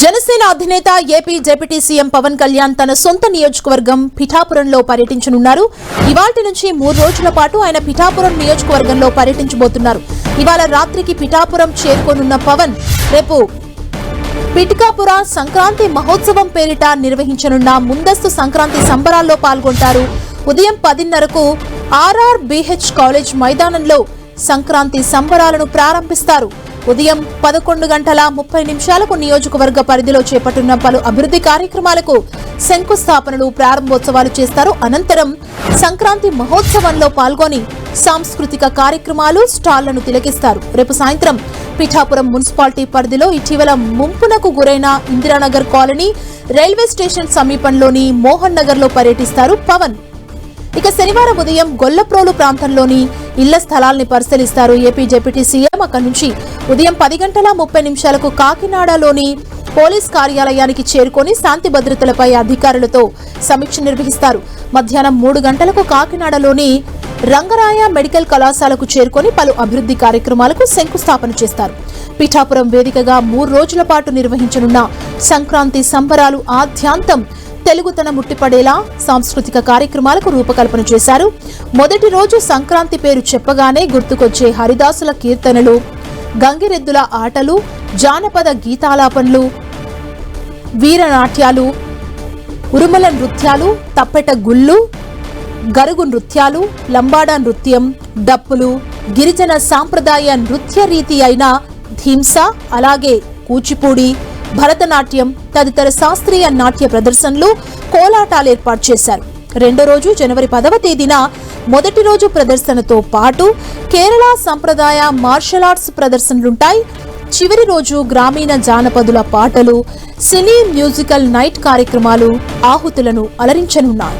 జనసేన అధినేత AP deputy CM Pawan Kalyan తన సొంత నియోజకవర్గం పిఠాపురంలో పర్యటించనున్నారు. ఇవాల్టి నుంచి 3 రోజుల పాటు ఆయన పిఠాపురం నియోజకవర్గంలో పర్యటించబోతున్నారు. ఇవాళ రాత్రికి పిఠాపురం చేరుకోనున్న పవన్ రేపు పిఠాపుర సంక్రాంతి మహోత్సవం పేరిట నిర్వహించనున్న ముందస్తు సంక్రాంతి సంబరాల్లో పాల్గొంటారు. ఉదయం 10:30కు RRBH కాలేజ్ మైదానంలో సంక్రాంతి సంబరాలను ప్రారంభిస్తారు. ఉదయం 11:30 నియోజకవర్గ పరిధిలో చేపట్టిన పలు అభివృద్ధి కార్యక్రమాలకు శంకుస్థాపనలు, ప్రారంభోత్సవాలు చేస్తారు. అనంతరం సంక్రాంతి మహోత్సవంలో పాల్గొని సాంస్కృతిక కార్యక్రమాలు, స్టాళ్లను తిలకిస్తారు. రేపు సాయంత్రం పిఠాపురం మున్సిపాలిటీ పరిధిలో ఇటీవల ముంపునకు గురైన ఇందిరానగర్ కాలనీ, రైల్వే స్టేషన్ సమీపంలోని మోహన్ నగర్ లో పర్యటిస్తారు పవన్. ఇక శనివారం ఉదయం గొల్లప్రోలు ప్రాంతంలోని ఇళ్ల స్థలాల్ని పరిశీలిస్తారు ఏపీ డిప్యూటీ సీఎం. అక్కడి నుంచి ఉదయం 10:30 కాకినాడలోని పోలీస్ కార్యాలయానికి చేరుకొని శాంతి భద్రతలపై అధికారులతో సమీక్ష నిర్వహిస్తారు. మధ్యాహ్నం 3 గంటలకు కాకినాడలోని రంగరాయ మెడికల్ కళాశాలకు చేరుకొని పలు అభివృద్ధి కార్యక్రమాలకు శంకుస్థాపన చేస్తారు. పిఠాపురం వేదికగా 3 రోజుల పాటు నిర్వహించనున్న సంక్రాంతి సంబరాలు ఆద్యాంతం తెలుగుతనం ముట్టిపడేలా సాంస్కృతిక కార్యక్రమాలకు రూపకల్పన చేశారు. మొదటి రోజు సంక్రాంతి పేరు చెప్పగానే గుర్తుకొచ్చే హరిదాసుల కీర్తనలు, గంగిరెద్దుల ఆటలు, జానపద గీతాలాపనలు, వీరనాట్యాలు, ఉరుమల నృత్యాలు, తప్పెట గుళ్ళు, గరుగు నృత్యాలు, లంబాడా నృత్యం, డప్పులు, గిరిజన సాంప్రదాయ నృత్య రీతి అయిన థీమ్సా, అలాగే కూచిపూడి, భరతనాట్యం తదితర శాస్త్రీయ నాట్య ప్రదర్శనలు, కోలాటాలు ఏర్పాటు చేశారు. రెండో రోజు జనవరి 10వ తేదీన మొదటి రోజు ప్రదర్శనతో పాటు కేరళ సంప్రదాయ మార్షల్ ఆర్ట్స్ ప్రదర్శనలుంటాయి. చివరి రోజు గ్రామీణ జానపదుల పాటలు, సినీ మ్యూజికల్ నైట్ కార్యక్రమాలు ఆహుతులను అలరించనున్నాయి.